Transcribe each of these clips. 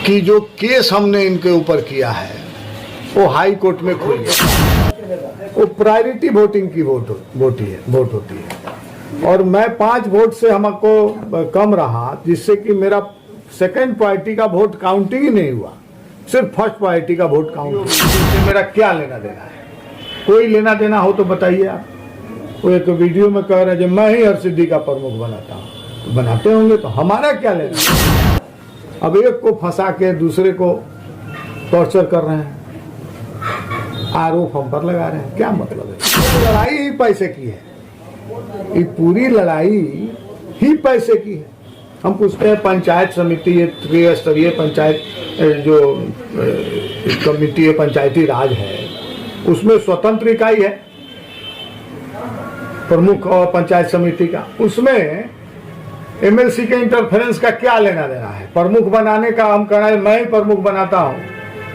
कि जो केस हमने इनके ऊपर किया है वो हाई कोर्ट में खुल गया। वो प्रायोरिटी वोटिंग की वोट होती है और मैं 5 वोट से हमको कम रहा, जिससे कि मेरा सेकंड पार्टी का वोट काउंटिंग ही नहीं हुआ, सिर्फ फर्स्ट पार्टी का वोट काउंट। मेरा क्या लेना देना है? कोई लेना देना हो तो बताइए आप। वो एक वीडियो में कह रहे हैं मैं ही हरसिद्धि का प्रमुख बनाता हूँ, तो बनाते होंगे तो हमारा क्या लेना? अब एक को फंसा के दूसरे को टॉर्चर कर रहे हैं, आरोप हम पर लगा रहे हैं, क्या मतलब है? लड़ाई ही पैसे की है, ये पूरी लड़ाई ही पैसे की है। हम पूछते हैं पंचायत समिति, ये त्रिस्तरीय पंचायत जो कमेटी है, पंचायती राज है, उसमें स्वतंत्र इकाई है प्रमुख और पंचायत समिति का, उसमें एमएलसी के इंटरफेरेंस का क्या लेना देना है? प्रमुख बनाने का हम कह रहे हैं मैं ही प्रमुख बनाता हूँ,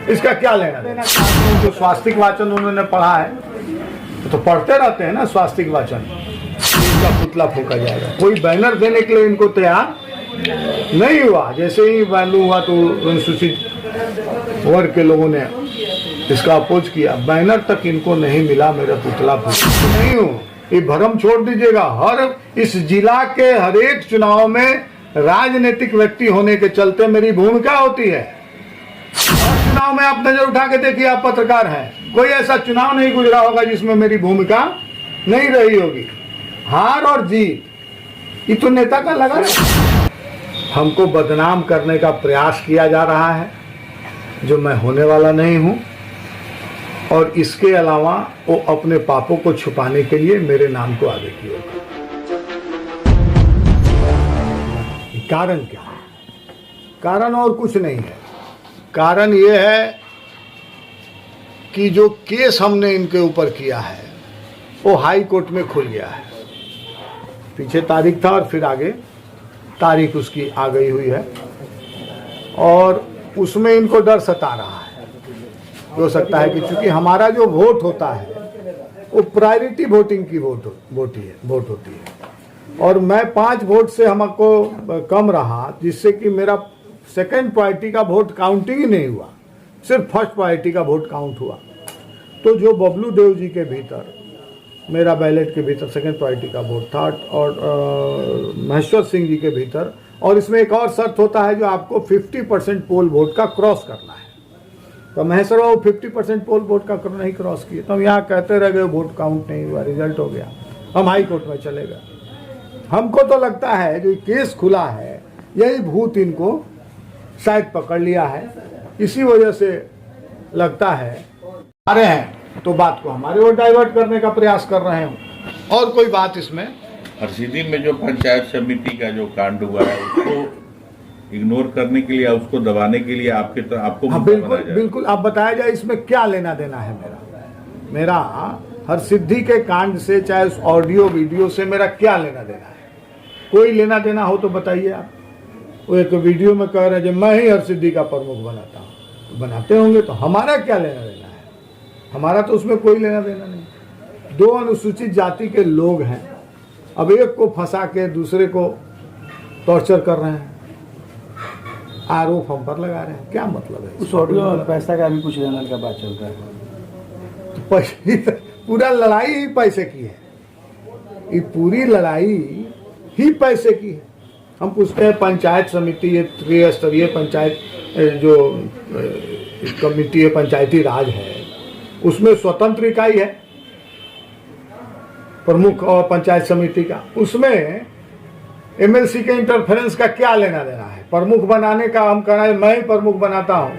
इसका क्या लेना देना? जो स्वास्तिक वाचन उन्होंने पढ़ा है तो पढ़ते रहते हैं ना स्वास्तिक वाचन, इसका पुतला फूका जाएगा। कोई बैनर देने के लिए इनको तैयार नहीं हुआ। जैसे ही मालूम हुआ तो अनुसूचित वर्ग के लोगों ने इसका अपोज किया, बैनर तक इनको नहीं मिला, मेरा पुतला फूका नहीं हूँ। ये भ्रम छोड़ दीजिएगा। हर इस जिला के हर एक चुनाव में राजनीतिक व्यक्ति होने के चलते मेरी भूमिका होती है। हर चुनाव में आप नजर उठा के देखिए, आप पत्रकार हैं, कोई ऐसा चुनाव नहीं गुजरा होगा जिसमें मेरी भूमिका नहीं रही होगी। हार और जीत ये तो नेता का लगा है। हमको बदनाम करने का प्रयास किया जा रहा है, जो मैं होने वाला नहीं हूं, और इसके अलावा वो अपने पापों को छुपाने के लिए मेरे नाम को आगे किया। कारण क्या है? कारण और कुछ नहीं है। कारण ये है कि जो केस हमने इनके ऊपर किया है वो हाई कोर्ट में खुल गया है। पीछे तारीख था और फिर आगे तारीख उसकी आ गई हुई है, और उसमें इनको डर सता रहा है। हो सकता है कि चूंकि हमारा जो वोट होता है वो प्रायोरिटी वोटिंग की वोट होती है और मैं 5 वोट से हमको कम रहा, जिससे कि मेरा सेकंड पार्टी का वोट काउंटिंग ही नहीं हुआ, सिर्फ फर्स्ट पार्टी का वोट काउंट हुआ। तो जो बबलू देव जी के भीतर, मेरा बैलेट के भीतर सेकंड पार्टी का वोट था, और महेश्वर सिंह जी के भीतर, और इसमें एक और शर्त होता है जो आपको 50% पोल वोट का क्रॉस करना है। तो महेश्वर बाबू 50% पोल वोट का नहीं क्रॉस किए, तो हम यहाँ कहते रह गए वोट काउंट नहीं हुआ, रिजल्ट हो गया, हम हाई कोर्ट में चले गए। हमको तो लगता है जो केस खुला है यही भूत इनको शायद पकड़ लिया है, इसी वजह से लगता है आ रहे हैं तो बात को हमारे ओर डाइवर्ट करने का प्रयास कर रहे हैं। और कोई बात इसमें हरसिद्धि में जो पंचायत समिति का जो कांड हुआ है उसको इग्नोर करने के लिए, उसको दबाने के लिए आपको हाँ, बिल्कुल आप बताया जाए इसमें क्या लेना देना है मेरा हरसिद्धि के कांड से, चाहे उस ऑडियो वीडियो से मेरा क्या लेना देना है? कोई लेना देना हो तो बताइए आप। वो एक वीडियो में कह रहे हैं मैं ही हरसिद्धि का प्रमुख बनाता हूँ, तो बनाते होंगे तो हमारा क्या लेना देना है? हमारा तो उसमें कोई लेना देना नहीं। 2 अनुसूचित जाति के लोग हैं, अब एक को फंसा के दूसरे को टॉर्चर कर रहे हैं, आरोप हम पर लगा रहे हैं, क्या मतलब है? उस ऑडियो में पैसा का भी कुछ लेने का बात चल रहा है। तो पैसे, पूरा लड़ाई ही पैसे की है, ये पूरी लड़ाई ही पैसे की है। हम पूछते हैं पंचायत समिति, ये त्रिस्तरीय पंचायत जो कमेटी है, पंचायती राज है, उसमें स्वतंत्र इकाई है प्रमुख और पंचायत समिति का, उसमें एमएलसी के इंटरफेरेंस का क्या लेना देना है? प्रमुख बनाने का हम कह रहे हैं मैं ही प्रमुख बनाता हूँ,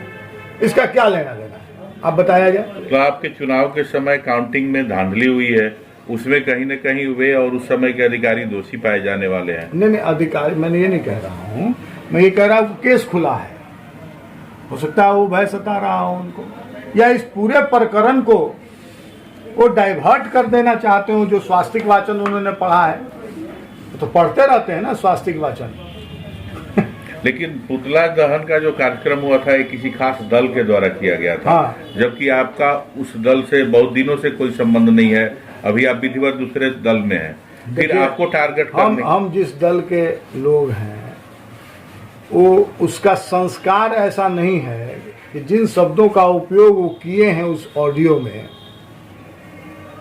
इसका क्या लेना देना है? आप बताया जाए। तो आपके चुनाव के समय काउंटिंग में धांधली हुई है, उसमें कहीं न कहीं वे और उस समय के अधिकारी दोषी पाए जाने वाले हैं। नहीं, अधिकारी मैंने ये नहीं कह रहा हूँ, मैं ये कह रहा हूँ केस खुला है, हो सकता है वो भय सता रहा हो उनको, या इस पूरे प्रकरण को वो डाइवर्ट कर देना चाहते हो। जो स्वास्तिक वाचन उन्होंने पढ़ा है तो पढ़ते रहते हैं ना स्वास्तिक वाचन। लेकिन पुतला दहन का जो कार्यक्रम हुआ था ये किसी खास दल के द्वारा किया गया था। हाँ। जबकि आपका उस दल से बहुत दिनों से कोई संबंध नहीं है, अभी आप विधिवत दूसरे दल में हैं, फिर आपको टारगेट करने हम जिस दल के लोग हैं वो उसका संस्कार ऐसा नहीं है कि जिन शब्दों का उपयोग वो किए हैं उस ऑडियो में,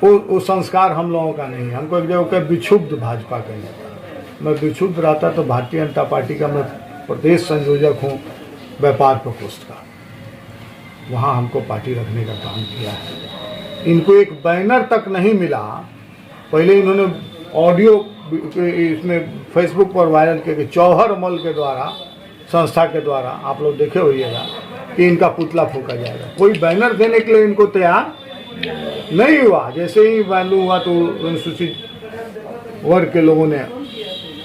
वो संस्कार हम लोगों का नहीं है। हमको एक जगह के विक्षुब्ध भाजपा कहने का, मैं विक्षुब्ध रहता तो भारतीय जनता पार्टी का मैं प्रदेश संयोजक हूँ व्यापार प्रकोष्ठ का, वहाँ हमको पार्टी रखने का काम किया है। इनको एक बैनर तक नहीं मिला, पहले इन्होंने ऑडियो इसमें फेसबुक पर वायरल किया कि जौहर अमल के द्वारा, संस्था के द्वारा, आप लोग देखे होइएगा कि इनका पुतला फूका जाएगा। कोई बैनर देने के लिए इनको तैयार नहीं हुआ। जैसे ही मालूम हुआ तो अनुसूचित वर्ग के लोगों ने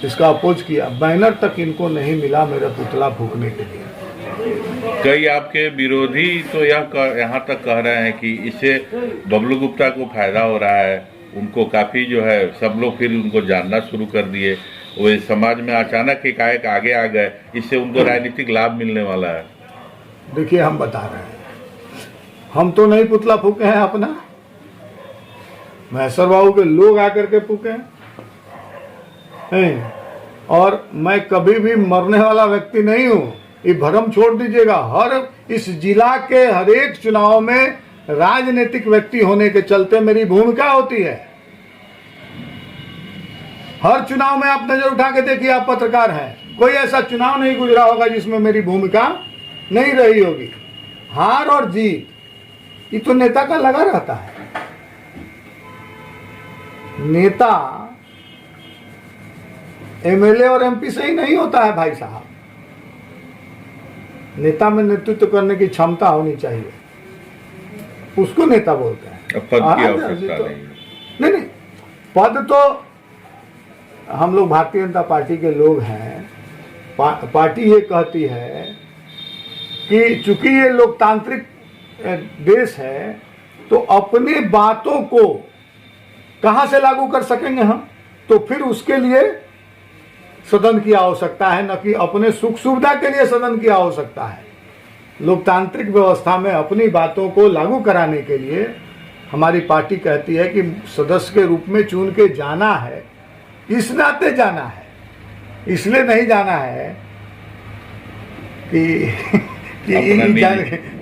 इसका अपोज किया, बैनर तक इनको नहीं मिला मेरा पुतला फूकने के लिए। कई आपके विरोधी तो यहाँ तक कह रहे हैं कि इससे बबलू गुप्ता को फायदा हो रहा है, उनको काफी जो है सब लोग फिर उनको जानना शुरू कर दिए, वो इस समाज में अचानक एकाएक आगे आ गए, इससे उनको राजनीतिक लाभ मिलने वाला है। देखिए हम बता रहे हैं, हम तो नहीं पुतला फूके हैं अपना, महेश्वर बाबू के लोग आकर के फूके हैं। और मैं कभी भी मरने वाला व्यक्ति नहीं हूं, ये भ्रम छोड़ दीजिएगा। हर इस जिला के हर एक चुनाव में राजनीतिक व्यक्ति होने के चलते मेरी भूमिका होती है। हर चुनाव में आप नजर उठा के देखिए, आप पत्रकार हैं, कोई ऐसा चुनाव नहीं गुजरा होगा जिसमें मेरी भूमिका नहीं रही होगी। हार और जीत ये तो नेता का लगा रहता है। नेता एमएलए और एमपी से ही नहीं होता है भाई साहब। नेता में नेतृत्व करने की क्षमता होनी चाहिए, उसको नेता बोलते हैं। पद की आवश्यकता नहीं, पद तो हम लोग भारतीय जनता पार्टी के लोग हैं। पार्टी ये कहती है कि चूंकि ये लोकतांत्रिक देश है तो अपनी बातों को कहां से लागू कर सकेंगे हम, तो फिर उसके लिए सदन की आवश्यकता है, न कि अपने सुख सुविधा के लिए सदन की आवश्यकता है। लोकतांत्रिक व्यवस्था में अपनी बातों को लागू कराने के लिए हमारी पार्टी कहती है कि सदस्य के रूप में चुन के जाना है, इस नाते जाना है, इसलिए नहीं जाना है कि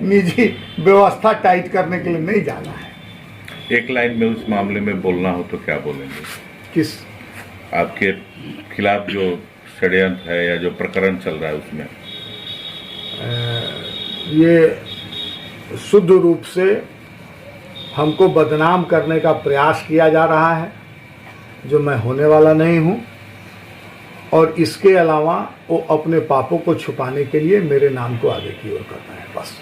निजी व्यवस्था टाइट करने के लिए नहीं जाना है। एक लाइन में उस मामले में बोलना हो तो क्या बोलेंगे? किस आपके खिलाफ जो षड्यंत्र है या जो प्रकरण चल रहा है उसमें? ये शुद्ध रूप से हमको बदनाम करने का प्रयास किया जा रहा है, जो मैं होने वाला नहीं हूं। और इसके अलावा वो अपने पापों को छुपाने के लिए मेरे नाम को आगे की ओर करता है, बस।